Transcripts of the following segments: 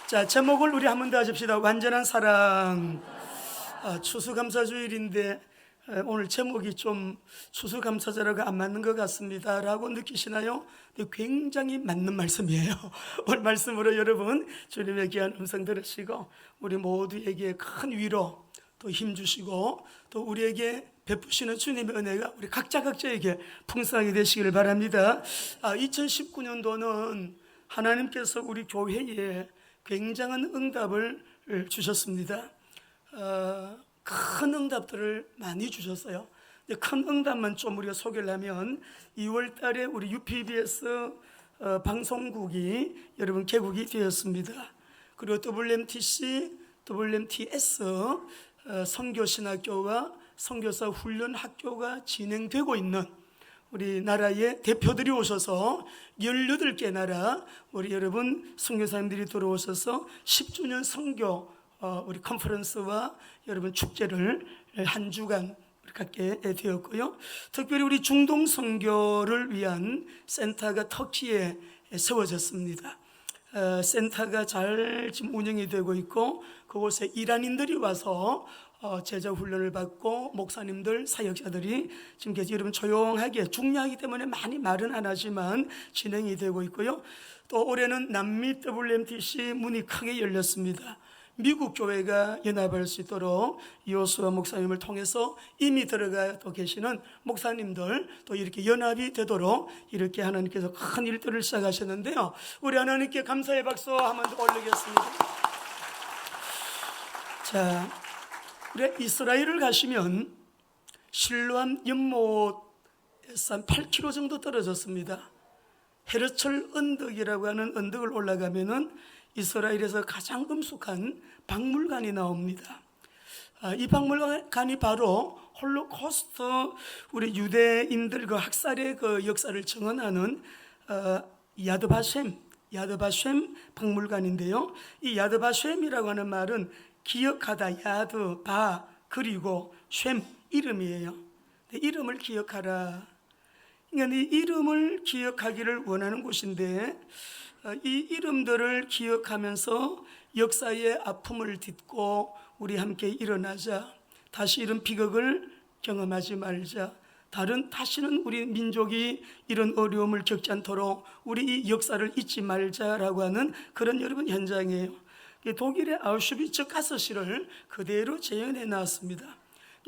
자, 제목을 우리 한 번 더 하십시다. 완전한 사랑. 추수감사주일인데 오늘 제목이 좀 추수감사절하고 안 맞는 것 같습니다 라고 느끼시나요? 굉장히 맞는 말씀이에요. 오늘 말씀으로 여러분 주님의 귀한 음성 들으시고 우리 모두에게 큰 위로 또 힘주시고 또 우리에게 베푸시는 주님의 은혜가 우리 각자에게 풍성하게 되시기를 바랍니다. 2019년도는 하나님께서 우리 교회에 굉장한 응답을 주셨습니다. 큰 응답들을 많이 주셨어요. 큰 응답만 좀 우리가 소개를 하면 2월 달에 우리 UPBS 방송국이 여러분 개국이 되었습니다. 그리고 WMTC, WMTS 선교신학교와 선교사 훈련 학교가 진행되고 있는 우리나라의 대표들이 오셔서 18개 나라 우리 여러분 선교사님들이 들어오셔서 10주년 선교 우리 컨퍼런스와 여러분 축제를 한 주간 갖게 되었고요. 특별히 우리 중동 선교를 위한 센터가 터키에 세워졌습니다. 센터가 잘 지금 운영이 되고 있고 그곳에 이란인들이 와서 제자 훈련을 받고 목사님들, 사역자들이 지금 계속 여러분 조용하게 중요하기 때문에 많이 말은 안 하지만 진행이 되고 있고요. 또 올해는 남미 WMTC 문이 크게 열렸습니다. 미국 교회가 연합할 수 있도록 이호수아 목사님을 통해서 이미 들어가 또 계시는 목사님들 또 이렇게 연합이 되도록 이렇게 하나님께서 큰 일들을 시작하셨는데요. 우리 하나님께 감사의 박수 한 번 더 올리겠습니다. 자, 우리 이스라엘을 가시면 실로암 연못에서 한 8km 정도 떨어졌습니다. 헤르철 언덕이라고 하는 언덕을 올라가면은 이스라엘에서 가장 엄숙한 박물관이 나옵니다. 이 박물관이 바로 홀로코스트 우리 유대인들 그 학살의 그 역사를 증언하는 야드바셈 박물관인데요. 이 야드바셈이라고 하는 말은 기억하다, 야드바 그리고 셈 이름이에요. 이름을 기억하라. 그러니까 이 이름을 기억하기를 원하는 곳인데 이 이름들을 기억하면서 역사의 아픔을 딛고 우리 함께 일어나자. 다시 이런 비극을 경험하지 말자. 다시는 우리 민족이 이런 어려움을 겪지 않도록 우리 이 역사를 잊지 말자라고 하는 그런 여러분 현장이에요. 독일의 아우슈비츠 가스실을 그대로 재현해 놨습니다.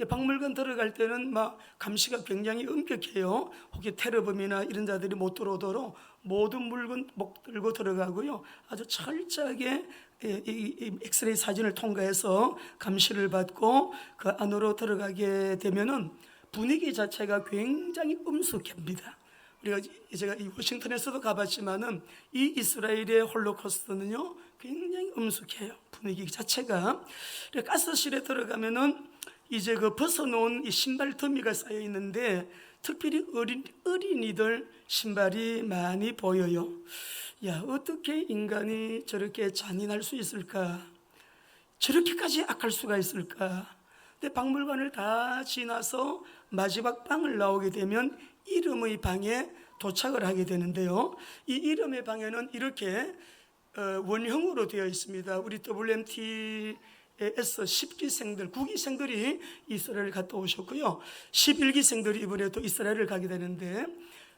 박물관 들어갈 때는 막 감시가 굉장히 엄격해요. 혹시 테러범이나 이런 자들이 못 들어오도록 모든 물건 목 들고 들어가고요. 아주 철저하게 엑스레이 사진을 통과해서 감시를 받고 그 안으로 들어가게 되면은 분위기 자체가 굉장히 엄숙합니다. 제가 이 워싱턴에서도 가봤지만은 이 이스라엘의 홀로코스트는요 굉장히 엄숙해요. 분위기 자체가. 가스실에 들어가면은 이제 그 벗어놓은 이 신발 더미가 쌓여 있는데 특별히 어린이들 신발이 많이 보여요. 야, 어떻게 인간이 저렇게 잔인할 수 있을까? 저렇게까지 악할 수가 있을까? 근데 박물관을 다 지나서 마지막 방을 나오게 되면 이름의 방에 도착을 하게 되는데요. 이 이름의 방에는 이렇게 원형으로 되어 있습니다. 우리 WMT에서 10기생들, 9기생들이 이스라엘을 갔다 오셨고요. 11기생들이 이번에 또 이스라엘을 가게 되는데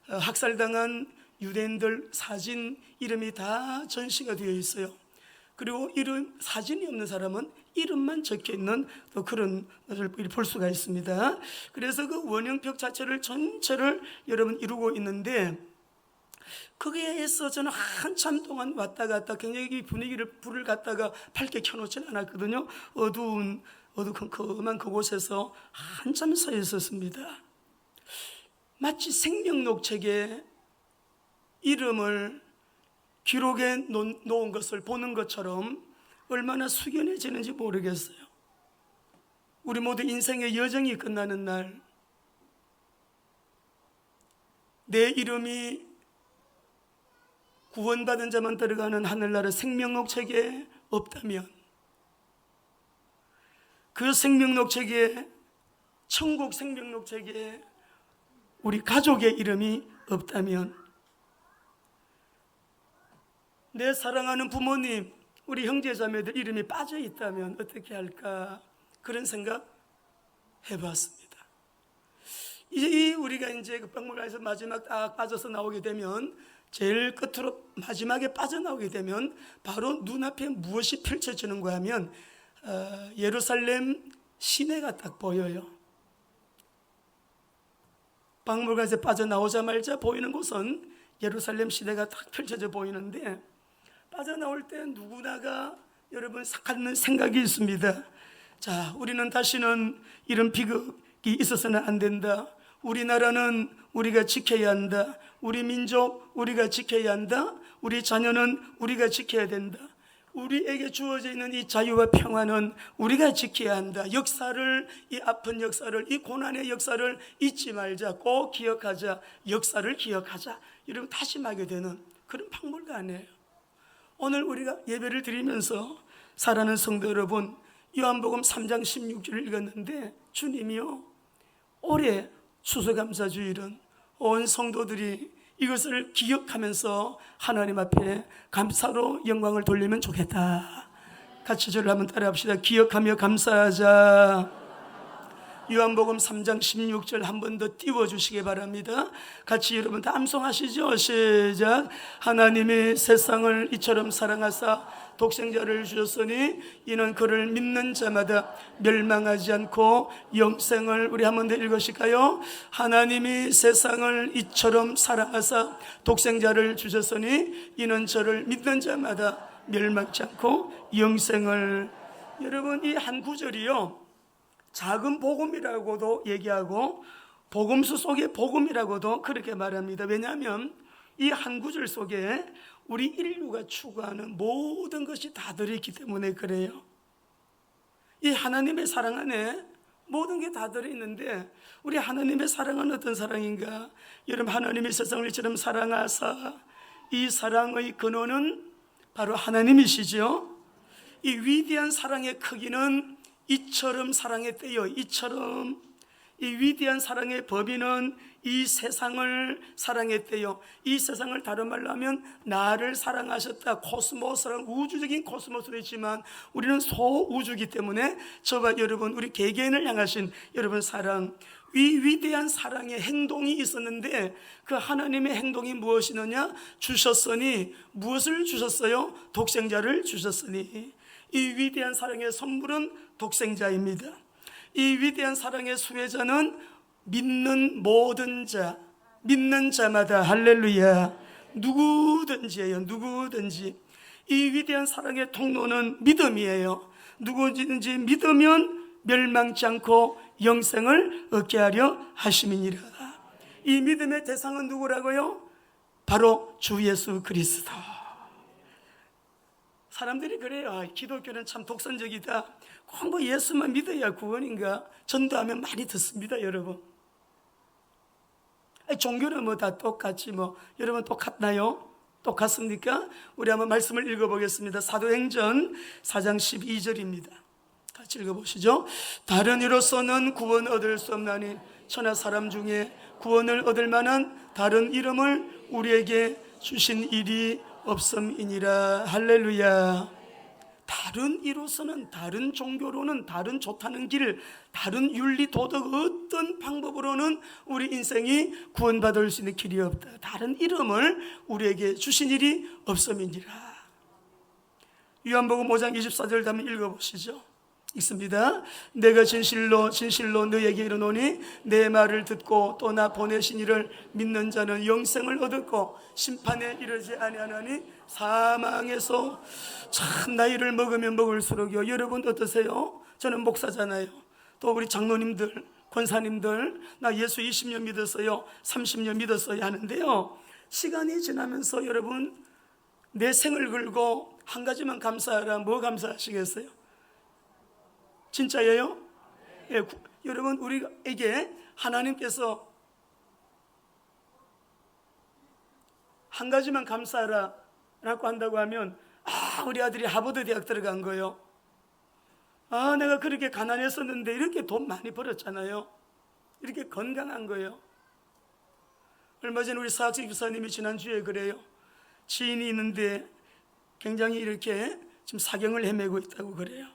학살당한 유대인들 사진 이름이 다 전시가 되어 있어요. 그리고 이름 사진이 없는 사람은 이름만 적혀 있는 또 그런 것을 볼 수가 있습니다. 그래서 그 원형벽 자체를 전체를 여러분 이루고 있는데 거기에서 저는 한참 동안 왔다 갔다 굉장히 불을 갖다가 밝게 켜놓지는 않았거든요. 어두컴컴한 그곳에서 한참 서 있었습니다. 마치 생명록책에 이름을 기록에 놓은 것을 보는 것처럼 얼마나 숙연해지는지 모르겠어요. 우리 모두 인생의 여정이 끝나는 날 내 이름이 구원받은 자만 들어가는 하늘나라 생명록책에 없다면 그 생명록책에 천국 생명록책에 우리 가족의 이름이 없다면 내 사랑하는 부모님, 우리 형제자매들 이름이 빠져 있다면 어떻게 할까? 그런 생각 해봤습니다. 이제 우리가 이제 그 박물관에서 마지막 딱 빠져서 나오게 되면, 제일 끝으로 마지막에 빠져나오게 되면 바로 눈앞에 무엇이 펼쳐지는가 하면 예루살렘 시내가 딱 보여요. 박물관에서 빠져나오자마자 보이는 곳은 예루살렘 시내가 딱 펼쳐져 보이는데, 빠져나올 때 누구나가 여러분 갖는 생각이 있습니다. 자, 우리는 다시는 이런 비극이 있어서는 안 된다. 우리나라는 우리가 지켜야 한다. 우리 민족 우리가 지켜야 한다. 우리 자녀는 우리가 지켜야 된다. 우리에게 주어져 있는 이 자유와 평화는 우리가 지켜야 한다. 역사를, 이 아픈 역사를, 이 고난의 역사를 잊지 말자. 꼭 기억하자. 역사를 기억하자. 여러분 다짐하게 되는 그런 박물관이에요. 오늘 우리가 예배를 드리면서 사랑하는 성도 여러분, 요한복음 3장 16절을 읽었는데, 주님이요 올해 추수감사주일은 온 성도들이 이것을 기억하면서 하나님 앞에 감사로 영광을 돌리면 좋겠다. 같이 저를 한번 따라합시다. 기억하며 감사하자. 요한복음 3장 16절 한 번 더 띄워주시기 바랍니다. 같이 여러분 다 암송하시죠. 시작. 하나님이 세상을 이처럼 사랑하사 독생자를 주셨으니 이는 그를 믿는 자마다 멸망하지 않고 영생을, 우리 한 번 더 읽으실까요? 하나님이 세상을 이처럼 사랑하사 독생자를 주셨으니 이는 저를 믿는 자마다 멸망치 않고 영생을. 여러분 이 한 구절이요 작은 복음이라고도 얘기하고 복음수 속의 복음이라고도 그렇게 말합니다. 왜냐하면 이 한 구절 속에 우리 인류가 추구하는 모든 것이 다 들어있기 때문에 그래요. 이 하나님의 사랑 안에 모든 게 다 들어있는데, 우리 하나님의 사랑은 어떤 사랑인가? 여러분 하나님이 세상을 이처럼 사랑하사, 이 사랑의 근원은 바로 하나님이시죠. 이 위대한 사랑의 크기는 이처럼 사랑했대요. 이처럼. 이 위대한 사랑의 범위는 이 세상을 사랑했대요. 이 세상을 다른 말로 하면 나를 사랑하셨다. 코스모스랑 우주적인 코스모스로 있지만 우리는 소우주이기 때문에 저와 여러분, 우리 개개인을 향하신 여러분 사랑, 이 위대한 사랑의 행동이 있었는데, 그 하나님의 행동이 무엇이느냐? 주셨으니. 무엇을 주셨어요? 독생자를 주셨으니. 이 위대한 사랑의 선물은 독생자입니다. 이 위대한 사랑의 수혜자는 믿는 모든 자, 믿는 자마다. 할렐루야. 누구든지예요. 누구든지. 이 위대한 사랑의 통로는 믿음이에요. 누구든지 믿으면 멸망치 않고 영생을 얻게 하려 하심이니라. 이 믿음의 대상은 누구라고요? 바로 주 예수 그리스도. 사람들이 그래요. 기독교는 참 독선적이다. 꼭 뭐 예수만 믿어야 구원인가? 전도하면 많이 듣습니다, 여러분. 종교는 뭐 다 똑같지 뭐. 여러분 똑같나요? 똑같습니까? 우리 한번 말씀을 읽어보겠습니다. 사도행전 4장 12절입니다. 같이 읽어보시죠. 다른 이로서는 구원 얻을 수 없나니 천하 사람 중에 구원을 얻을 만한 다른 이름을 우리에게 주신 일이 없음이니라. 할렐루야. 다른 이로서는, 다른 종교로는, 다른 좋다는 길, 다른 윤리 도덕 어떤 방법으로는 우리 인생이 구원받을 수 있는 길이 없다. 다른 이름을 우리에게 주신 일이 없음이니라. 요한복음 5장 24절 한번 읽어보시죠. 읽습니다. 내가 진실로 진실로 너에게 이르노니 내 말을 듣고 또 나 보내신 이를 믿는 자는 영생을 얻었고 심판에 이르지 아니하나니 사망에서 참 나이를 먹으면 먹을수록요. 여러분 어떠세요? 저는 목사잖아요. 또 우리 장로님들, 권사님들, 나 예수 20년 믿었어요, 30년 믿었어요 하는데요, 시간이 지나면서 여러분 내 생을 걸고 한 가지만 감사하라. 뭐 감사하시겠어요? 진짜예요? 예, 여러분 우리에게 하나님께서 한 가지만 감사하라 라고 한다고 하면, 우리 아들이 하버드 대학 들어간 거요. 내가 그렇게 가난했었는데 이렇게 돈 많이 벌었잖아요. 이렇게 건강한 거예요. 얼마 전에 우리 사학식 교사님이 지난주에 그래요. 지인이 있는데 굉장히 이렇게 지금 사경을 헤매고 있다고 그래요.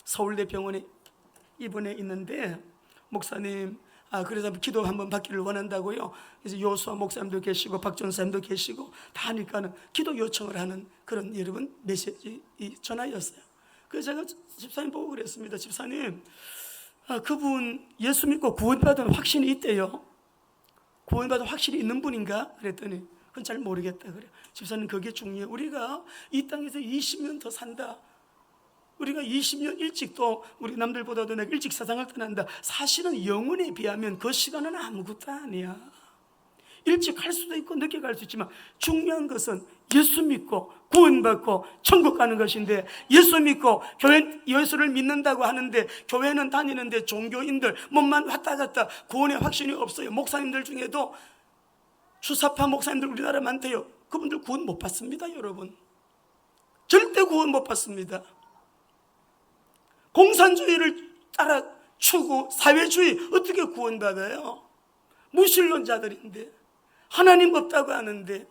서울대 병원에 입원해 있는데 목사님, 그래서 기도 한번 받기를 원한다고요. 그래서 요수아 목사님도 계시고 박 전사님도 계시고 다 하니까는 기도 요청을 하는 그런 여러분 메시지 전화였어요. 그래서 제가 집사님 보고 그랬습니다. 집사님, 그분 예수 믿고 구원받은 확신이 있대요. 구원받은 확신이 있는 분인가? 그랬더니 그건 잘 모르겠다 그래요. 집사님, 그게 중요해요. 우리가 이 땅에서 20년 더 산다. 우리가 20년 일찍 또 우리 남들보다도 내가 일찍 세상을 떠난다. 사실은 영혼에 비하면 그 시간은 아무것도 아니야. 일찍 갈 수도 있고 늦게 갈 수 있지만 중요한 것은 예수 믿고 구원받고 천국 가는 것인데, 예수 믿고 교회 예수를 믿는다고 하는데 교회는 다니는데 종교인들 몸만 왔다 갔다 구원의 확신이 없어요. 목사님들 중에도 주사파 목사님들 우리나라 많대요. 그분들 구원 못 받습니다. 여러분, 절대 구원 못 받습니다. 공산주의를 따라 추구 사회주의 어떻게 구원받아요? 무신론자들인데, 하나님 없다고 하는데.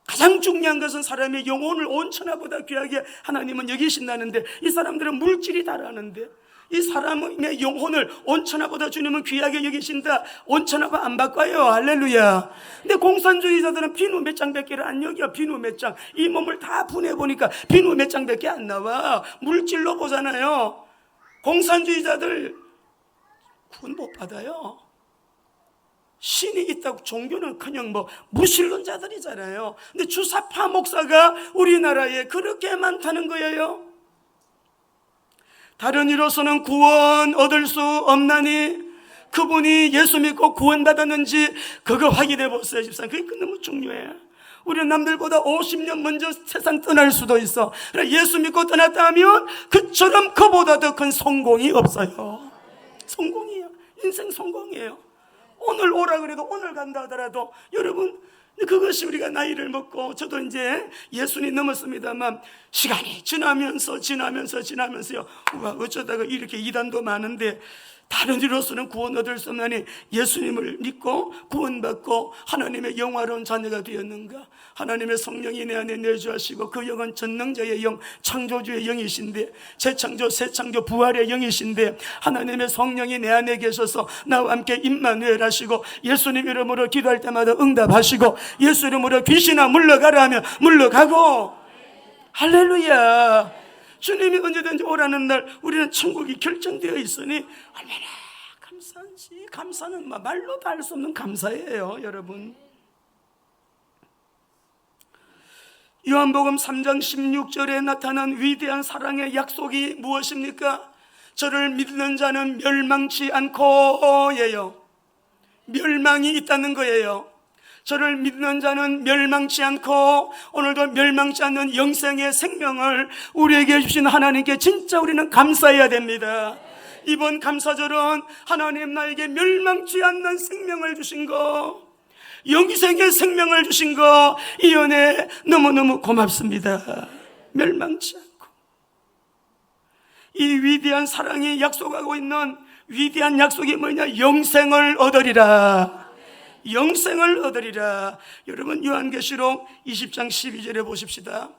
가장 중요한 것은 사람의 영혼을 온천하보다 귀하게 하나님은 여기신다는데, 이 사람들은 물질이 다라는데 이 사람의 영혼을 온천하보다 주님은 귀하게 여기신다. 온천하고 안 바꿔요. 할렐루야. 근데 공산주의자들은 비누 몇 장밖에 안 여겨. 비누 몇 장. 이 몸을 다 분해보니까 비누 몇 장밖에 안 나와. 물질로 보잖아요. 공산주의자들 구원 못 받아요. 신이 있다고. 종교는 그냥 무신론자들이잖아요. 근데 주사파 목사가 우리나라에 그렇게 많다는 거예요. 다른 이로서는 구원 얻을 수 없나니 그분이 예수 믿고 구원받았는지 그거 확인해 보세요. 집사님, 그게 너무 중요해요. 우리는 남들보다 50년 먼저 세상 떠날 수도 있어. 예수 믿고 떠났다 하면 그처럼 그보다 더 큰 성공이 없어요. 성공이에요. 인생 성공이에요. 오늘 오라 그래도 오늘 간다 하더라도 여러분, 그것이 우리가 나이를 먹고, 저도 이제 예수님 넘었습니다만 시간이 지나면서요, 어쩌다가 이렇게 이단도 많은데 다른 이로서는 구원 얻을 수 없나니 예수님을 믿고 구원받고 하나님의 영화로운 자녀가 되었는가? 하나님의 성령이 내 안에 내주하시고 그 영은 전능자의 영, 창조주의 영이신데, 재창조 새창조 부활의 영이신데, 하나님의 성령이 내 안에 계셔서 나와 함께 임마누엘 하시고 예수님 이름으로 기도할 때마다 응답하시고 예수 이름으로 귀신아 물러가라 하면 물러가고. 할렐루야. 주님이 언제든지 오라는 날 우리는 천국이 결정되어 있으니 얼마나 감사한지. 감사는 말로 다 할 수 없는 감사예요. 여러분, 요한복음 3장 16절에 나타난 위대한 사랑의 약속이 무엇입니까? 저를 믿는 자는 멸망치 않고예요. 멸망이 있다는 거예요. 저를 믿는 자는 멸망치 않고, 오늘도 멸망치 않는 영생의 생명을 우리에게 주신 하나님께 진짜 우리는 감사해야 됩니다. 이번 감사절은 하나님 나에게 멸망치 않는 생명을 주신 거, 영생의 생명을 주신 거, 이 은혜 너무너무 고맙습니다. 멸망치 않고. 이 위대한 사랑이 약속하고 있는 위대한 약속이 뭐냐? 영생을 얻으리라. 영생을 얻으리라. 여러분, 요한계시록 20장 12절에 보십시다.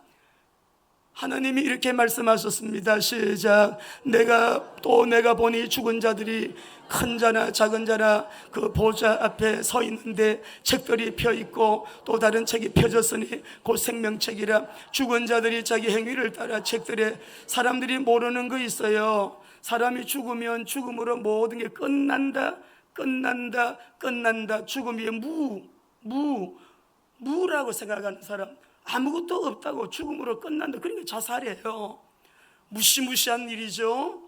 하나님이 이렇게 말씀하셨습니다. 시작. 내가 보니 죽은 자들이 큰 자나 작은 자나 그 보좌 앞에 서 있는데 책들이 펴 있고 또 다른 책이 펴졌으니 곧 생명책이라. 죽은 자들이 자기 행위를 따라 책들에, 사람들이 모르는 거 있어요. 사람이 죽으면 죽음으로 모든 게 끝난다. 죽음이 무라고 생각하는 사람, 아무것도 없다고 죽음으로 끝난다, 그러니까 자살이에요. 무시무시한 일이죠.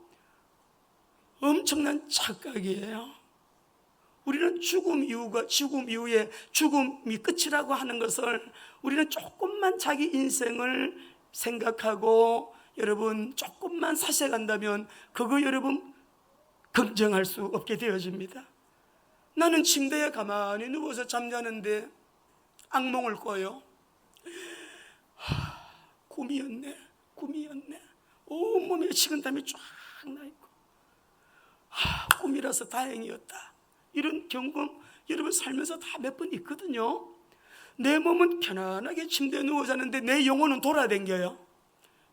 엄청난 착각이에요. 우리는 죽음 이후에 죽음이 끝이라고 하는 것을 우리는 조금만 자기 인생을 생각하고 여러분 조금만 사색한다면 그거 여러분 긍정할 수 없게 되어집니다. 나는 침대에 가만히 누워서 잠자는데 악몽을 꿔요. 꿈이었네. 온몸에 식은땀이 쫙 나있고, 꿈이라서 다행이었다. 이런 경험 여러분 살면서 다 몇 번 있거든요. 내 몸은 편안하게 침대에 누워 자는데 내 영혼은 돌아다녀요.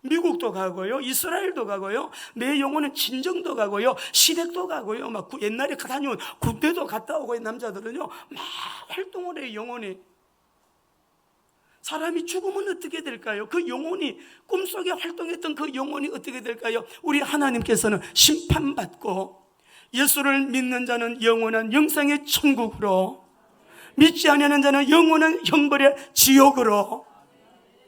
미국도 가고요, 이스라엘도 가고요, 내 영혼은 진정도 가고요, 시댁도 가고요, 막 옛날에 다녀온 군대도 갔다 오고, 남자들은요 막 활동을 해요. 영혼이, 사람이 죽으면 어떻게 될까요? 그 영혼이, 꿈속에 활동했던 그 영혼이 어떻게 될까요? 우리 하나님께서는 심판받고, 예수를 믿는 자는 영원한 영생의 천국으로, 믿지 않는 자는 영원한 형벌의 지옥으로.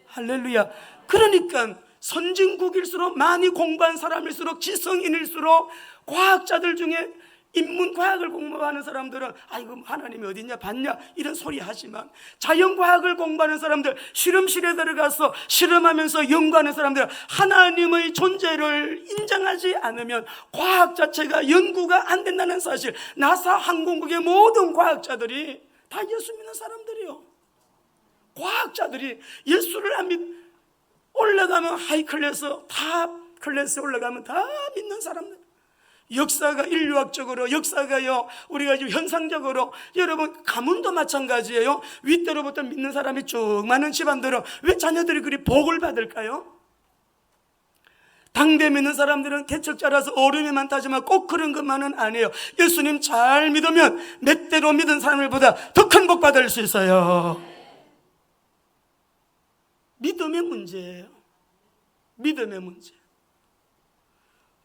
할렐루야. 그러니까 선진국일수록, 많이 공부한 사람일수록, 지성인일수록, 과학자들 중에 인문과학을 공부하는 사람들은 아이고 하나님이 어딨냐 봤냐 이런 소리 하지만, 자연과학을 공부하는 사람들, 실험실에 들어가서 실험하면서 연구하는 사람들은 하나님의 존재를 인정하지 않으면 과학 자체가 연구가 안 된다는 사실. 나사 항공국의 모든 과학자들이 다 예수 믿는 사람들이요. 과학자들이 예수를 안 올라가면 하이 클래스, 탑 클래스에 올라가면 다 믿는 사람들. 역사가, 인류학적으로 역사가요, 우리가 지금 현상적으로, 여러분 가문도 마찬가지예요. 윗대로부터 믿는 사람이 쭉 많은 집안들은 왜 자녀들이 그리 복을 받을까요? 당대 믿는 사람들은 개척자라서 어려움에만 타지만 꼭 그런 것만은 아니에요. 예수님 잘 믿으면 몇 대로 믿은 사람들보다 더 큰 복 받을 수 있어요. 믿음의 문제예요. 믿음의 문제.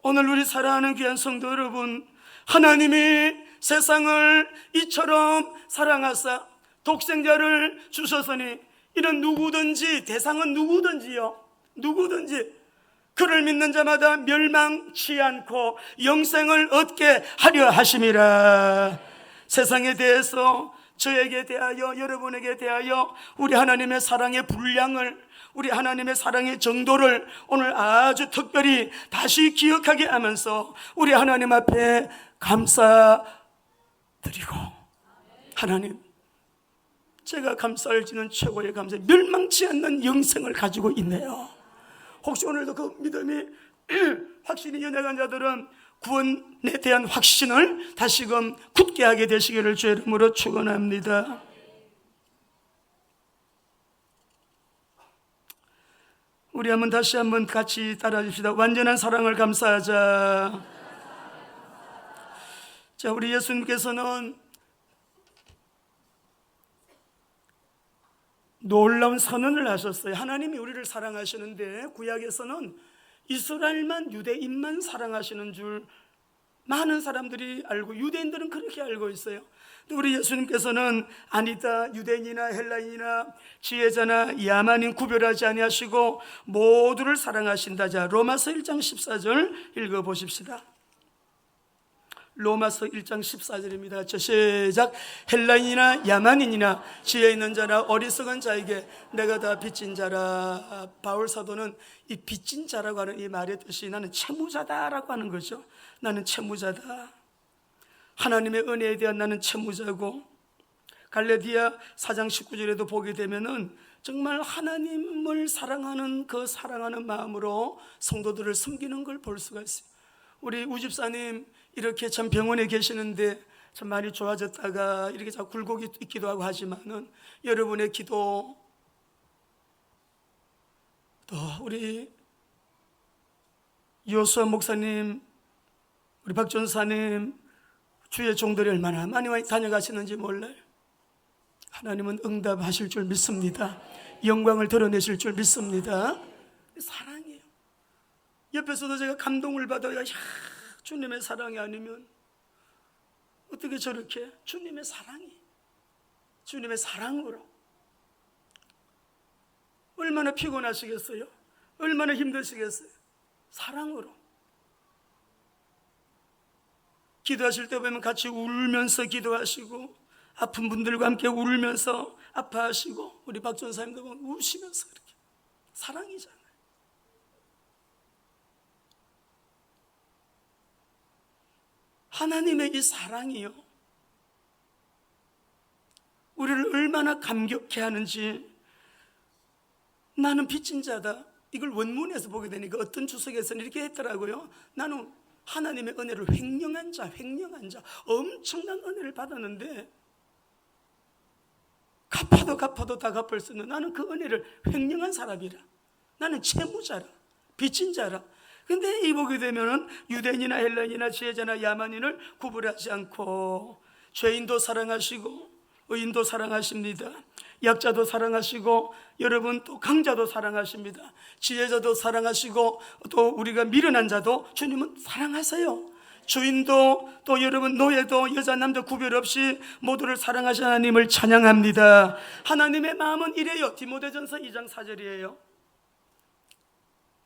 오늘 우리 사랑하는 귀한 성도 여러분, 하나님이 세상을 이처럼 사랑하사 독생자를 주셨으니, 이런 누구든지, 대상은 누구든지요, 누구든지 그를 믿는 자마다 멸망치 않고 영생을 얻게 하려 하심이라. 세상에 대해서, 저에게 대하여, 여러분에게 대하여 우리 하나님의 사랑의 분량을, 우리 하나님의 사랑의 정도를 오늘 아주 특별히 다시 기억하게 하면서 우리 하나님 앞에 감사드리고, 하나님, 제가 감사할 지는 최고의 감사, 멸망치 않는 영생을 가지고 있네요. 혹시 오늘도 그 믿음이 확신이 연약한 자들은 구원에 대한 확신을 다시금 굳게 하게 되시기를 주의 이름으로 축원합니다. 우리 다시 한번 같이 따라 줍시다. 완전한 사랑을 감사하자. 자, 우리 예수님께서는 놀라운 선언을 하셨어요. 하나님이 우리를 사랑하시는데, 구약에서는 이스라엘만, 유대인만 사랑하시는 줄 많은 사람들이 알고, 유대인들은 그렇게 알고 있어요. 우리 예수님께서는 아니다, 유대인이나 헬라인이나 지혜자나 야만인 구별하지 아니하시고 모두를 사랑하신다. 자, 로마서 1장 14절 읽어보십시다. 로마서 1장 14절입니다. 저 시작. 헬라인이나 야만인이나 지혜 있는 자나 어리석은 자에게 내가 다 빚진 자라. 바울 사도는 이 빚진 자라고 하는 이 말의 뜻이 나는 채무자다라고 하는 거죠. 나는 채무자다. 하나님의 은혜에 대한 나는 채무자고, 갈라디아 4장 19절에도 보게 되면은 정말 하나님을 사랑하는 그 사랑하는 마음으로 성도들을 섬기는 걸 볼 수가 있어요. 우리 우집사님 이렇게 참 병원에 계시는데 참 많이 좋아졌다가 이렇게 자꾸 굴곡 있기도 하고 하지만은, 여러분의 기도, 또 우리 요수아 목사님, 우리 박 전사님, 주의 종들이 얼마나 많이 다녀가시는지 몰라요. 하나님은 응답하실 줄 믿습니다. 영광을 드러내실 줄 믿습니다. 사랑이에요. 옆에서도 제가 감동을 받아요. 야, 주님의 사랑이 아니면 어떻게 저렇게, 주님의 사랑이, 주님의 사랑으로 얼마나 피곤하시겠어요? 얼마나 힘드시겠어요? 사랑으로. 기도하실 때 보면 같이 울면서 기도하시고, 아픈 분들과 함께 울면서 아파하시고, 우리 박 전사님도 보면 우시면서 그렇게. 사랑이잖아요. 하나님의 이 사랑이요, 우리를 얼마나 감격해 하는지. 나는 빚진 자다, 이걸 원문에서 보게 되니까 어떤 주석에서는 이렇게 했더라고요. 나는 하나님의 은혜를 횡령한 자, 엄청난 은혜를 받았는데 갚아도 다 갚을 수 있는, 나는 그 은혜를 횡령한 사람이라. 나는 채무자라. 빚진 자라. 근데 이 보게 되면은 유대인이나 헬라인이나 지혜자나 야만인을 구분하지 않고 죄인도 사랑하시고 의인도 사랑하십니다. 약자도 사랑하시고 여러분 또 강자도 사랑하십니다. 지혜자도 사랑하시고 또 우리가 미련한 자도 주님은 사랑하세요. 주인도 또 여러분 노예도 여자 남자 구별 없이 모두를 사랑하시는 하나님을 찬양합니다. 하나님의 마음은 이래요. 디모데전서 2장 4절이에요.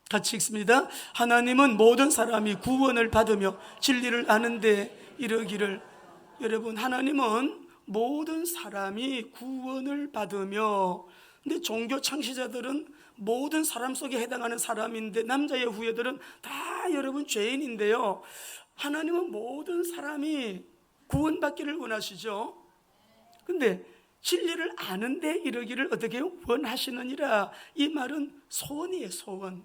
같이 읽습니다. 하나님은 모든 사람이 구원을 받으며 진리를 아는데 이르기를. 여러분, 하나님은 모든 사람이 구원을 받으며, 근데 종교 창시자들은 모든 사람 속에 해당하는 사람인데 남자의 후예들은 다 여러분 죄인인데요, 하나님은 모든 사람이 구원받기를 원하시죠. 근데 진리를 아는데 이르기를 어떻게 원하시느니라. 이 말은 소원이에요. 소원.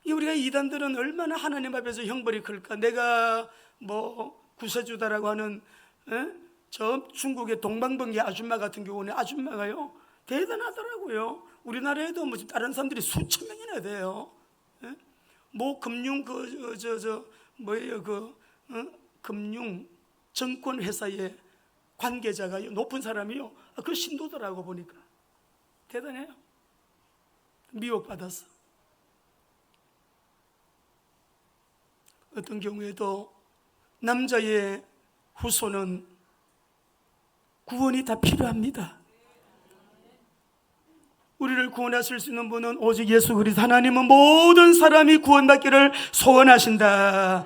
우리가 이단들은 얼마나 하나님 앞에서 형벌이 클까. 내가 뭐 구세주다라고 하는 저 중국의 동방번개 아줌마 같은 경우는 아줌마가요 대단하더라고요. 우리나라에도 뭐 다른 사람들이 수천 명이나 돼요. 뭐 금융 금융 정권 회사의 관계자가 높은 사람이요. 그 신도더라고 보니까 대단해요. 미혹받았어. 어떤 경우에도 남자의 후손은 구원이 다 필요합니다. 우리를 구원하실 수 있는 분은 오직 예수 그리스도. 하나님은 모든 사람이 구원받기를 소원하신다.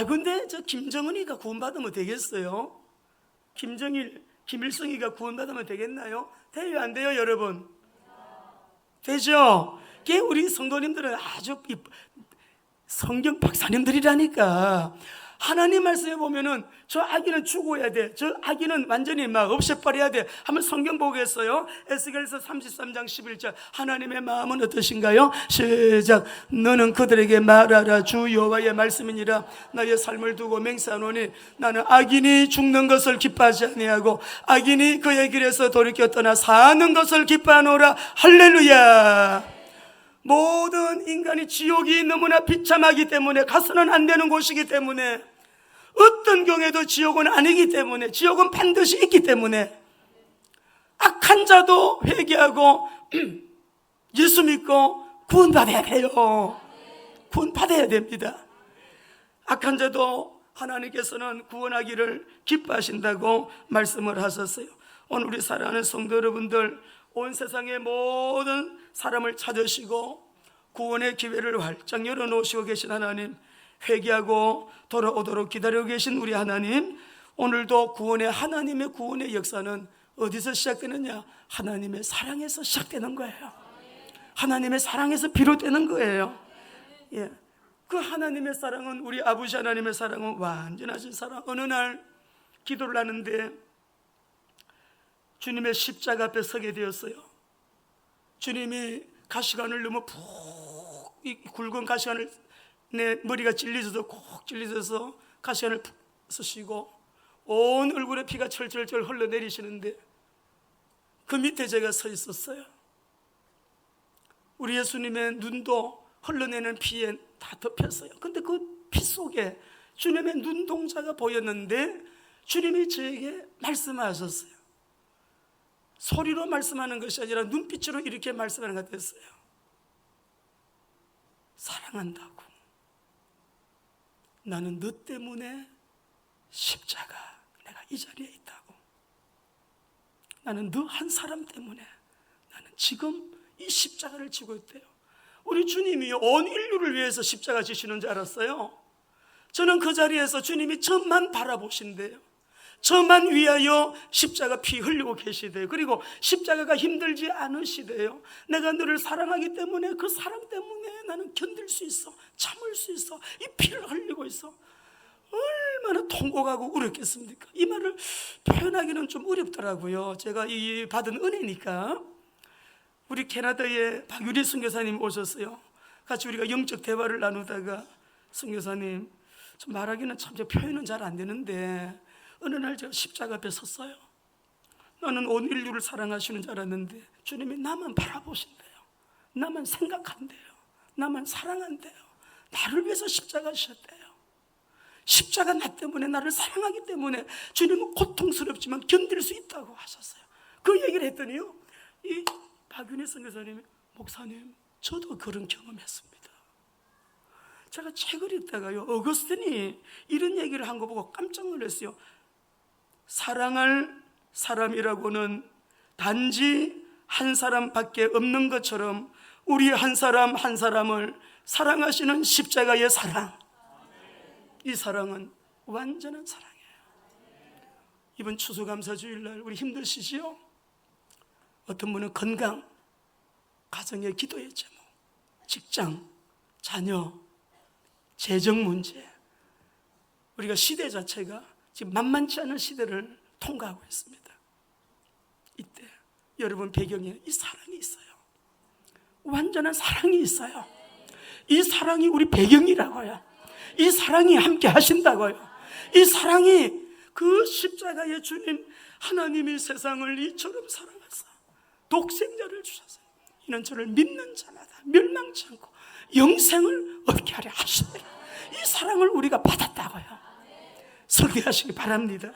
근데 저 김정은이가 구원받으면 되겠어요? 김일성이가 구원받으면 되겠나요? 돼요, 안 돼요, 여러분? 되죠? 그게 우리 성도님들은 아주 성경 박사님들이라니까. 하나님 말씀에 보면은 저 아기는 죽어야 돼, 저 아기는 완전히 막 없애버려야 돼. 한번 성경 보겠어요? 에스겔서 33장 11절. 하나님의 마음은 어떠신가요? 시작. 너는 그들에게 말하라. 주 여호와의 말씀이니라. 나의 삶을 두고 맹세하노니 나는 악인이 죽는 것을 기뻐하지 아니하고 악인이 그의 길에서 돌이켜 떠나 사는 것을 기뻐하노라. 할렐루야. 모든 인간이 지옥이 너무나 비참하기 때문에 가서는 안 되는 곳이기 때문에, 어떤 경우에도 지옥은 아니기 때문에, 지옥은 반드시 있기 때문에 악한 자도 회개하고 예수 믿고 구원받아야 돼요. 구원받아야 됩니다. 악한 자도 하나님께서는 구원하기를 기뻐하신다고 말씀을 하셨어요. 오늘 우리 사랑하는 성도 여러분들, 온 세상의 모든 사람을 찾으시고 구원의 기회를 활짝 열어놓으시고 계신 하나님, 회개하고 돌아오도록 기다리고 계신 우리 하나님, 오늘도 하나님의 구원의 역사는 어디서 시작되느냐? 하나님의 사랑에서 시작되는 거예요. 하나님의 사랑에서 비롯되는 거예요. 예. 그 하나님의 사랑은, 우리 아버지 하나님의 사랑은 완전하신 사랑. 어느 날 기도를 하는데 주님의 십자가 앞에 서게 되었어요. 주님이 가시관을 너무 이 굵은 가시관을, 내 머리가 찔리져서 콕 찔리져서 가시관을 푹 쓰시고 온 얼굴에 피가 철철철 흘러내리시는데 그 밑에 제가 서 있었어요. 우리 예수님의 눈도 흘러내는 피에 다 덮였어요. 근데 그 피 속에 주님의 눈동자가 보였는데 주님이 저에게 말씀하셨어요. 소리로 말씀하는 것이 아니라 눈빛으로 이렇게 말씀하는 것 같았어요. 사랑한다고. 나는 너 때문에 십자가, 내가 이 자리에 있다고. 나는 너 한 사람 때문에 나는 지금 이 십자가를 지고 있대요. 우리 주님이 온 인류를 위해서 십자가 지시는 줄 알았어요. 저는 그 자리에서 주님이 저만 바라보신대요. 저만 위하여 십자가 피 흘리고 계시대요. 그리고 십자가가 힘들지 않으시대요. 내가 너를 사랑하기 때문에, 그 사랑 때문에 나는 견딜 수 있어, 참을 수 있어, 이 피를 흘리고 있어. 얼마나 통곡하고 울었겠습니까? 이 말을 표현하기는 좀 어렵더라고요. 제가 이 받은 은혜니까. 우리 캐나다에 박유리 선교사님 오셨어요. 같이 우리가 영적 대화를 나누다가, 선교사님, 좀 말하기는 참 표현은 잘 안 되는데 어느 날 제가 십자가 앞에 섰어요. 나는 온 인류를 사랑하시는 줄 알았는데 주님이 나만 바라보신대요. 나만 생각한대요. 나만 사랑한대요. 나를 위해서 십자가 지셨대요. 십자가 나 때문에, 나를 사랑하기 때문에 주님은 고통스럽지만 견딜 수 있다고 하셨어요. 그 얘기를 했더니요, 이 박윤희 선교사님이, 목사님, 저도 그런 경험했습니다. 제가 책을 읽다가요, 어거스틴이 이런 얘기를 한 거 보고 깜짝 놀랐어요. 사랑할 사람이라고는 단지 한 사람밖에 없는 것처럼 우리 한 사람 한 사람을 사랑하시는 십자가의 사랑, 이 사랑은 완전한 사랑이에요. 이번 추수감사주일날 우리 힘드시지요? 어떤 분은 건강, 가정의 기도의 제목, 직장, 자녀, 재정 문제, 우리가 시대 자체가 지금 만만치 않은 시대를 통과하고 있습니다. 이때 여러분 배경에 이 사랑이 있어요. 완전한 사랑이 있어요. 이 사랑이 우리 배경이라고요. 이 사랑이 함께 하신다고요. 이 사랑이 그 십자가의 주님 하나님이 세상을 이처럼 사랑하사 독생자를 주셨어요. 이는 저를 믿는 자마다 멸망치 않고 영생을 얻게 하려 하시니라. 이 사랑을 우리가 받았다고요. 설계하시기 바랍니다.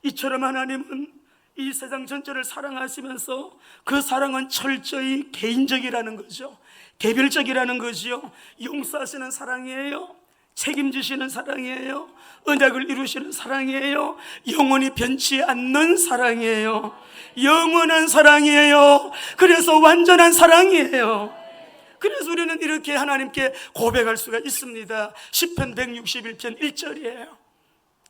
이처럼 하나님은 이 세상 전체를 사랑하시면서 그 사랑은 철저히 개인적이라는 거죠. 개별적이라는 거죠. 용서하시는 사랑이에요. 책임지시는 사랑이에요. 언약을 이루시는 사랑이에요. 영원히 변치 않는 사랑이에요. 영원한 사랑이에요. 그래서 완전한 사랑이에요. 그래서 우리는 이렇게 하나님께 고백할 수가 있습니다. 시편 161편 1절이에요.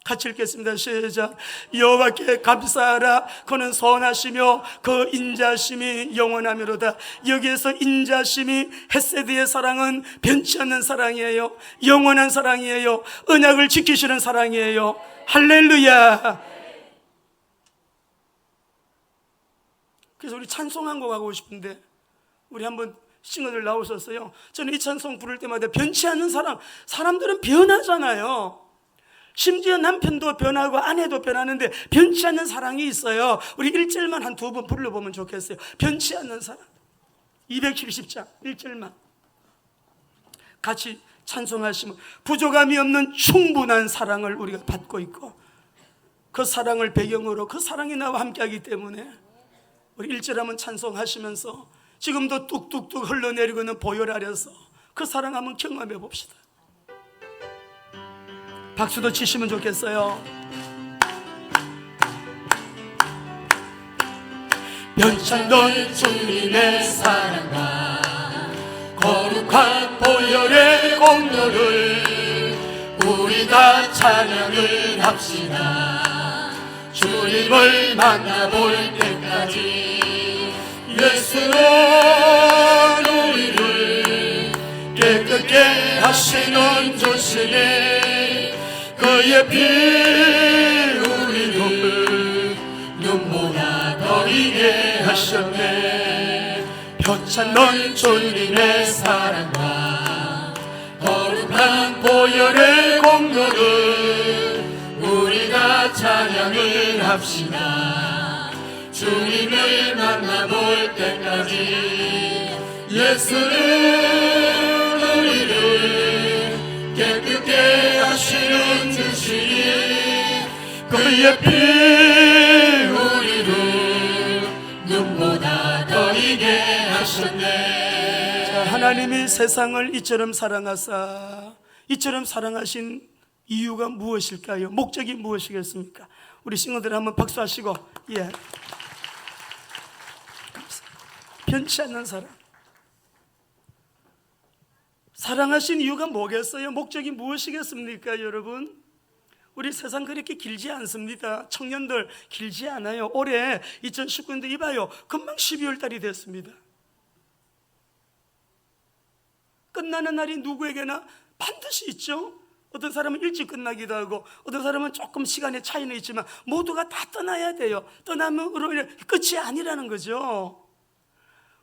같이 읽겠습니다. 시작. 여호와께 감사하라. 그는 선하시며 그 인자심이 영원하미로다. 여기에서 인자심이, 헤세드의 사랑은 변치 않는 사랑이에요. 영원한 사랑이에요. 언약을 지키시는 사랑이에요. 할렐루야. 그래서 우리 찬송한 곡 하고 싶은데, 우리 한번 싱어들 나오셨어요. 저는 이 찬송 부를 때마다 변치 않는 사랑, 사람들은 변하잖아요. 심지어 남편도 변하고 아내도 변하는데 변치 않는 사랑이 있어요. 우리 1절만 한 두 번 불러보면 좋겠어요. 변치 않는 사랑. 270장 1절만 같이 찬송하시면, 부족함이 없는 충분한 사랑을 우리가 받고 있고, 그 사랑을 배경으로 그 사랑이 나와 함께하기 때문에 우리 1절 한번 찬송하시면서 지금도 뚝뚝뚝 흘러내리고 있는 보혈 아래서 그 사랑 한번 경험해 봅시다. 박수도 치시면 좋겠어요. 변치 않는 주님의 사랑과 거룩한 보혈의 공로를 우리 다 찬양을 합시다. 주님을 만나볼 때까지 예수는 우리를 깨끗게 하시는 조신에 그의 피 우리를 눈보다 더이게 하셨네. 변치 않는 주님의 사랑과 거룩한 보혈의 공로를 우리가 찬양을 합시다. 주님을 만나볼 때까지 예수는 우리를 깨끗게 하시는 주시니 그의 피 우리를 눈보다 더이게 하셨네. 자, 하나님이 세상을 이처럼 사랑하사, 이처럼 사랑하신 이유가 무엇일까요? 목적이 무엇이겠습니까? 우리 싱어들 한번 박수하시고, 예, 감사합니다. 변치 않는 사랑. 사랑하신 이유가 뭐겠어요? 목적이 무엇이겠습니까, 여러분? 우리 세상 그렇게 길지 않습니다. 청년들 길지 않아요. 올해 2019년도 이봐요. 금방 12월 달이 됐습니다. 끝나는 날이 누구에게나 반드시 있죠. 어떤 사람은 일찍 끝나기도 하고 어떤 사람은 조금 시간의 차이는 있지만 모두가 다 떠나야 돼요. 떠나면 끝이 아니라는 거죠.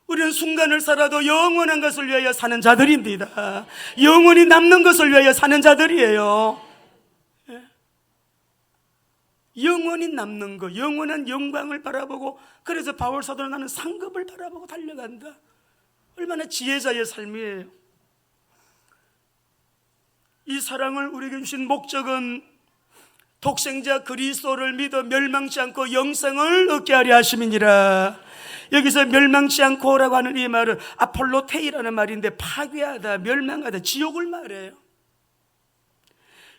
우리는 순간을 살아도 영원한 것을 위하여 사는 자들입니다. 영원히 남는 것을 위하여 사는 자들이에요. 영원히 남는 거, 영원한 영광을 바라보고, 그래서 바울 사도는 나는 상급을 바라보고 달려간다. 얼마나 지혜자의 삶이에요. 이 사랑을 우리에게 주신 목적은 독생자 그리스도를 믿어 멸망치 않고 영생을 얻게 하려 하심이니라. 여기서 멸망치 않고라고 하는 이 말은 아폴로테이라는 말인데, 파괴하다, 멸망하다, 지옥을 말해요.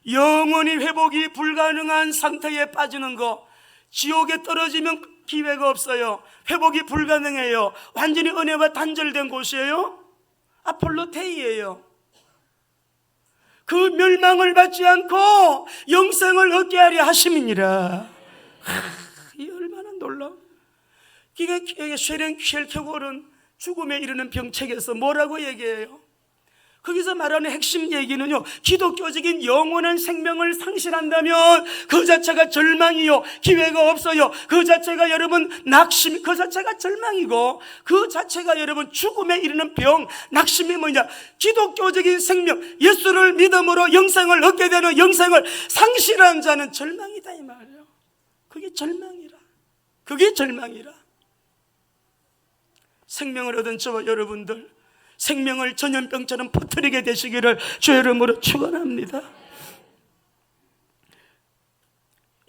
영원히 회복이 불가능한 상태에 빠지는 거, 지옥에 떨어지면 기회가 없어요. 회복이 불가능해요. 완전히 은혜와 단절된 곳이에요. 아폴로테이예요. 그 멸망을 받지 않고 영생을 얻게 하려 하심이니라. 이 얼마나 놀라워. 이게 쉐렌 쉘케골은 죽음에 이르는 병책에서 뭐라고 얘기해요? 거기서 말하는 핵심 얘기는요, 기독교적인 영원한 생명을 상실한다면 그 자체가 절망이요, 기회가 없어요. 그 자체가 여러분 낙심, 그 자체가 절망이고, 그 자체가 여러분 죽음에 이르는 병, 낙심이 뭐냐? 기독교적인 생명, 예수를 믿음으로 영생을 얻게 되는 영생을 상실한 자는 절망이다 이 말이에요. 그게 절망이라. 그게 절망이라. 생명을 얻은 저와 여러분들, 생명을 전염병처럼 퍼뜨리게 되시기를 주의 이름으로 축원합니다.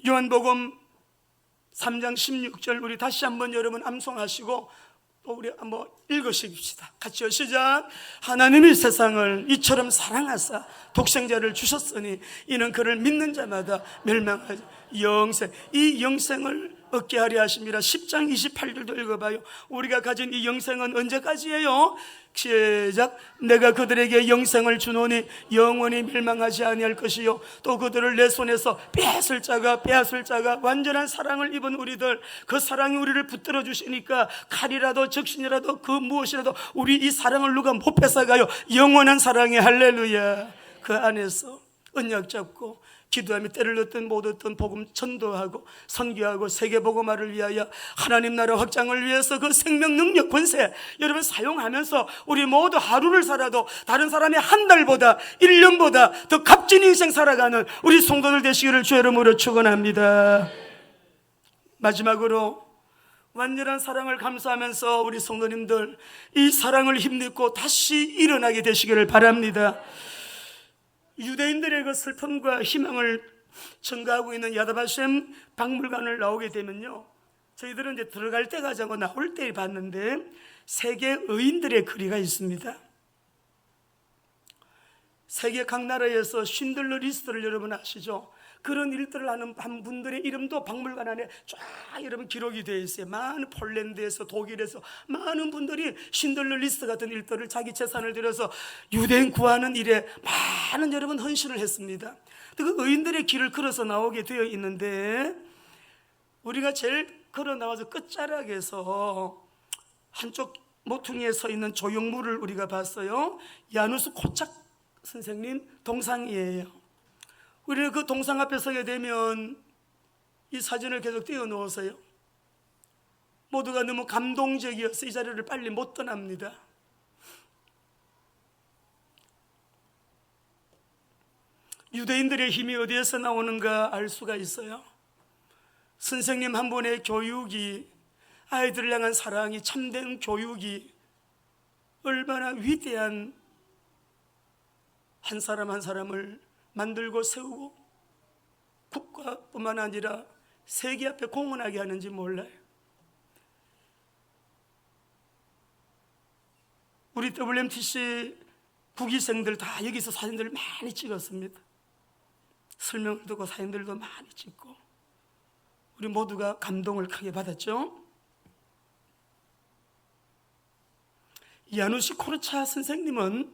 요한복음 3장 16절 우리 다시 한번 여러분 암송하시고 또 우리 한번 읽으십시다. 같이요, 시작. 하나님이 세상을 이처럼 사랑하사 독생자를 주셨으니 이는 그를 믿는 자마다 멸망하지 영생, 이 영생을 얻게 하려 하십니다. 10장 28절도 읽어봐요. 우리가 가진 이 영생은 언제까지예요? 시작. 내가 그들에게 영생을 주노니 영원히 멸망하지 아니할 것이요 또 그들을 내 손에서 빼앗을 자가 완전한 사랑을 입은 우리들, 그 사랑이 우리를 붙들어 주시니까 칼이라도 적신이라도 그 무엇이라도 우리 이 사랑을 누가 못 뺏어가요. 영원한 사랑의 할렐루야. 그 안에서 언약 잡고 기도하며 때를 넣든 못 얻든 복음 전도하고 선교하고 세계복음화를 위하여 하나님 나라 확장을 위해서 그 생명 능력 권세 여러분 사용하면서 우리 모두 하루를 살아도 다른 사람의 한 달보다 1년보다 더 값진 인생 살아가는 우리 성도들 되시기를 주의 이름으로 축원합니다. 마지막으로 완전한 사랑을 감사하면서 우리 성도님들 이 사랑을 힘입고 다시 일어나게 되시기를 바랍니다. 유대인들의 그 슬픔과 희망을 전가하고 있는 야다바셈 박물관을 나오게 되면요, 저희들은 이제 들어갈 때 가자고 나올 때 봤는데 세계 의인들의 거리가 있습니다. 세계 각 나라에서 쉰들러 리스트를 여러분 아시죠? 그런 일들을 하는 분들의 이름도 박물관 안에 쫙 여러분 기록이 되어 있어요. 많은 폴란드에서 독일에서 많은 분들이 쉰들러 리스트 같은 일들을 자기 재산을 들여서 유대인 구하는 일에 많은 여러분 헌신을 했습니다. 그 의인들의 길을 걸어서 나오게 되어 있는데 우리가 제일 걸어 나와서 끝자락에서 한쪽 모퉁이에 서 있는 조형물을 우리가 봤어요. 야누스 코착 선생님 동상이에요. 우리는 그 동상 앞에 서게 되면 이 사진을 계속 띄워놓으세요. 모두가 너무 감동적이어서 이 자리를 빨리 못 떠납니다. 유대인들의 힘이 어디에서 나오는가 알 수가 있어요. 선생님 한 분의 교육이, 아이들을 향한 사랑이, 참된 교육이 얼마나 위대한 한 사람 한 사람을 만들고 세우고 국가뿐만 아니라 세계 앞에 공헌하게 하는지 몰라요. 우리 WMTC 국위생들 다 여기서 사진들을 많이 찍었습니다. 설명을 듣고 사진들도 많이 찍고 우리 모두가 감동을 크게 받았죠. 야누시 코르차 선생님은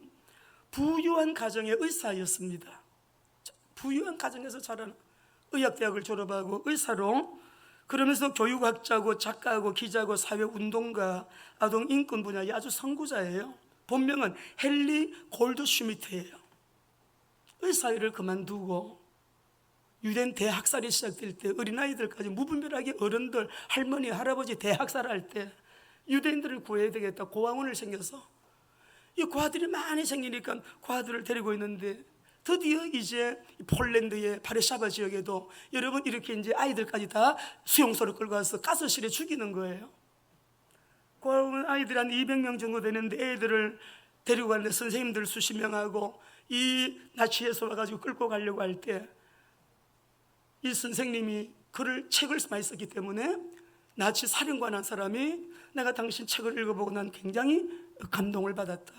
부유한 가정의 의사였습니다. 부유한 가정에서 자란 의학대학을 졸업하고 의사로, 그러면서 교육학자고 작가고 기자고 사회운동가, 아동인권 분야의 아주 선구자예요. 본명은 헨리 골드슈미트예요. 의사일을 그만두고 유대인 대학살이 시작될 때 어린아이들까지 무분별하게 어른들, 할머니, 할아버지 대학살할 때 유대인들을 구해야 되겠다 고아원을 생겨서 이 고아들이 많이 생기니까 고아들을 데리고 있는데 드디어 이제 폴란드의 바르샤바 지역에도 여러분 이렇게 이제 아이들까지 다 수용소로 끌고 와서 가스실에 죽이는 거예요. 그 아이들이 한 200명 정도 되는데 애들을 데리고 가는데 선생님들 수십 명하고 이 나치에서 와가지고 끌고 가려고 할 때 이 선생님이 책을 많이 썼기 때문에 나치 사령관 한 사람이 내가 당신 책을 읽어보고 난 굉장히 감동을 받았다.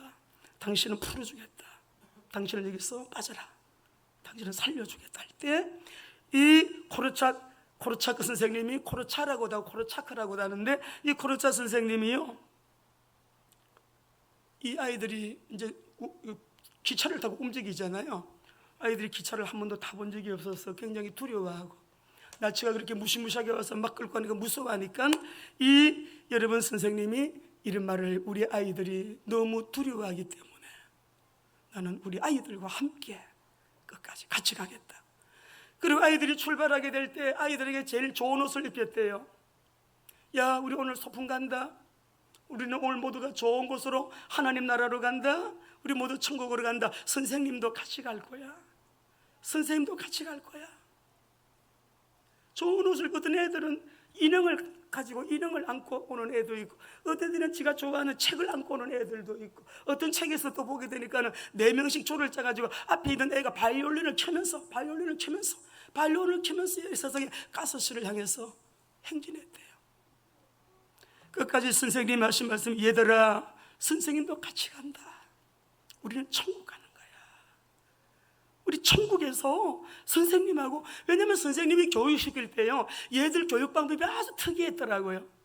당신은 풀어주겠다. 당신은 여기서 빠져라. 당신은 살려주겠다 할 때 이 코르차크 선생님이 코르차라고도 하고 코르차크라고도 하는데 이 코르차 선생님이요, 이 아이들이 이제 기차를 타고 움직이잖아요. 아이들이 기차를 한 번도 타본 적이 없어서 굉장히 두려워하고 나치가 그렇게 무시무시하게 와서 막 끌고 가니까 무서워하니까 이 여러분 선생님이 이런 말을, 우리 아이들이 너무 두려워하기 때문에 나는 우리 아이들과 함께 끝까지 같이 가겠다. 그리고 아이들이 출발하게 될 때 아이들에게 제일 좋은 옷을 입혔대요. 야, 우리 오늘 소풍 간다. 우리는 오늘 모두가 좋은 곳으로 하나님 나라로 간다. 우리 모두 천국으로 간다. 선생님도 같이 갈 거야. 선생님도 같이 갈 거야. 좋은 옷을 입었던 애들은 인형을 가지고 인형을 안고 오는 애도 있고, 어떤 애들은 지가 좋아하는 책을 안고 오는 애들도 있고, 어떤 책에서 또 보게 되니까는 4명씩 조를 짜가지고 앞에 있는 애가 바이올린을 켜면서 이 세상에 가스실을 향해서 행진했대요. 끝까지 선생님이 하신 말씀, 얘들아, 선생님도 같이 간다. 우리는 천국 가는 거야. 우리 천국에서 선생님하고, 왜냐면 선생님이 교육시킬 때요, 얘들 교육 방법이 아주 특이했더라고요.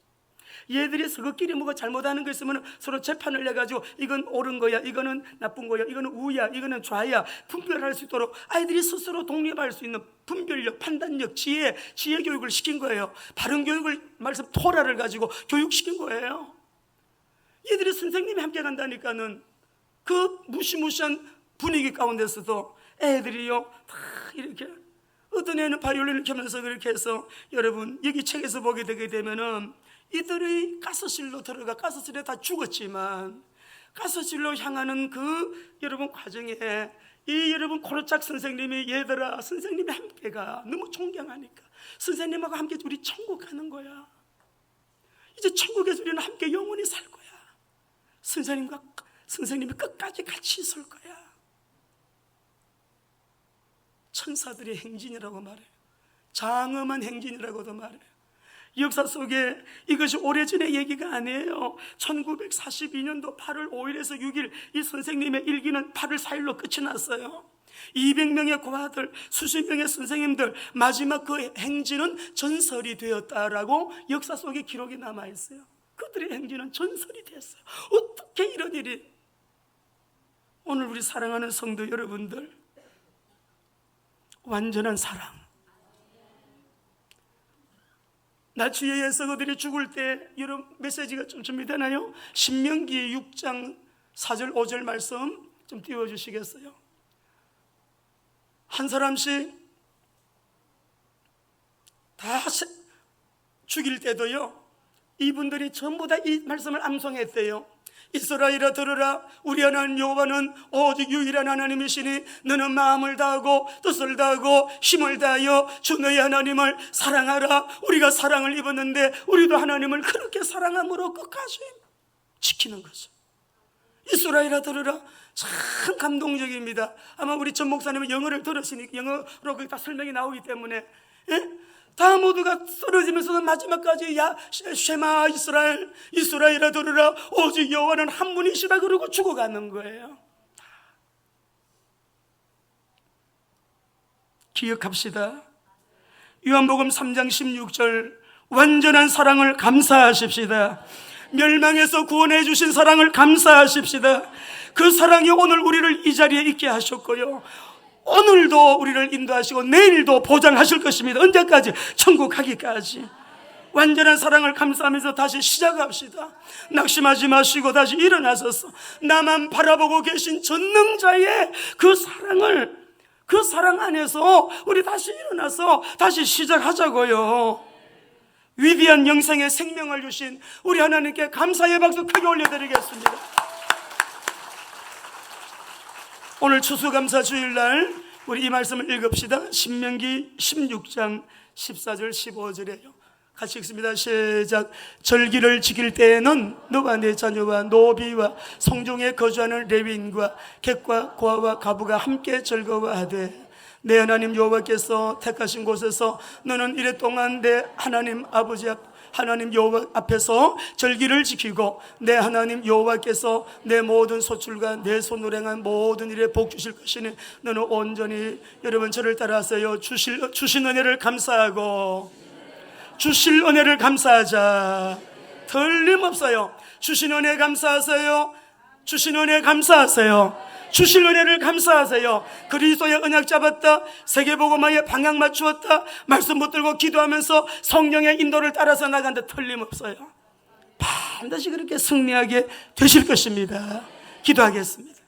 얘들이 서로끼리 뭐가 잘못하는 거 있으면 서로 재판을 내가지고 이건 옳은 거야, 이거는 나쁜 거야, 이거는 우야, 이거는 좌야 분별할 수 있도록 아이들이 스스로 독립할 수 있는 분별력, 판단력, 지혜 교육을 시킨 거예요. 바른 교육을, 말씀 토라를 가지고 교육시킨 거예요. 얘들이 선생님이 함께 간다니까는 그 무시무시한 분위기 가운데서도 애들이요 다 이렇게, 어떤 애는 바이올린을 켜면서 그렇게 해서, 여러분 여기 책에서 보게 되게 되면은 이들이 가스실로 들어가, 가스실에 다 죽었지만 가스실로 향하는 그 여러분 과정에 이 여러분 코르차크 선생님이, 얘들아, 선생님이 함께 가. 너무 존경하니까 선생님하고 함께 우리 천국 가는 거야. 이제 천국에서 우리는 함께 영원히 살 거야. 선생님이 끝까지 같이 있을 거야. 천사들의 행진이라고 말해요. 장엄한 행진이라고도 말해요. 역사 속에 이것이 오래전의 얘기가 아니에요. 1942년도 8월 5일에서 6일 이 선생님의 일기는 8월 4일로 끝이 났어요. 200명의 고아들, 수십 명의 선생님들, 마지막 그 행진은 전설이 되었다라고 역사 속에 기록이 남아있어요. 그들의 행진은 전설이 됐어요. 어떻게 이런 일이. 오늘 우리 사랑하는 성도 여러분들, 완전한 사랑, 나치에 의해서 그들이 죽을 때 여러분 메시지가 좀 준비되나요? 신명기 6장 4절 5절 말씀 좀 띄워주시겠어요? 한 사람씩 다 죽일 때도요, 이분들이 전부 다 이 말씀을 암송했대요. 이스라엘아 들으라, 우리 하나님 여호와는 오직 유일한 하나님이시니 너는 마음을 다하고 뜻을 다하고 힘을 다하여 주 너희 하나님을 사랑하라. 우리가 사랑을 입었는데 우리도 하나님을 그렇게 사랑함으로 끝까지 지키는 거죠. 이스라엘아 들으라, 참 감동적입니다. 아마 우리 전 목사님은 영어를 들으시니까 영어로 그게 다 설명이 나오기 때문에, 다 모두가 쓰러지면서도 마지막까지 야 쉐마 이스라엘아 들으라, 오직 여호와는 한 분이시다 그러고 죽어가는 거예요. 기억합시다. 요한복음 3장 16절, 완전한 사랑을 감사하십시다. 멸망에서 구원해 주신 사랑을 감사하십시다. 그 사랑이 오늘 우리를 이 자리에 있게 하셨고요, 오늘도 우리를 인도하시고 내일도 보장하실 것입니다. 언제까지? 천국 가기까지. 완전한 사랑을 감사하면서 다시 시작합시다. 낙심하지 마시고 다시 일어나셔서 나만 바라보고 계신 전능자의 그 사랑 안에서 우리 다시 일어나서 다시 시작하자고요. 위대한 영생의 생명을 주신 우리 하나님께 감사의 박수 크게 올려드리겠습니다. 오늘 추수감사 주일날 우리 이 말씀을 읽읍시다. 신명기 16장 14절 15절이에요. 같이 읽습니다. 시작. 절기를 지킬 때에는 너와 내 자녀와 노비와 성중에 거주하는 레위인과 객과 고아와 가부가 함께 즐거워하되 내 하나님 여호와께서 택하신 곳에서 너는 이랫동안 내 하나님 아버지 하나님 여호와 앞에서 절기를 지키고 내 하나님 여호와께서 내 모든 소출과 내 손으로 행한 모든 일에 복 주실 것이니 너는 온전히, 여러분 저를 따라하세요. 주신 은혜를 감사하고 주실 은혜를 감사하자. 틀림없어요. 주신 은혜 감사하세요. 주신 은혜 감사하세요. 주실 은혜를 감사하세요. 그리스도의 언약 잡았다, 세계복음화에 방향 맞추었다, 말씀 붙들고 기도하면서 성령의 인도를 따라서 나간다. 틀림없어요. 반드시 그렇게 승리하게 되실 것입니다. 기도하겠습니다.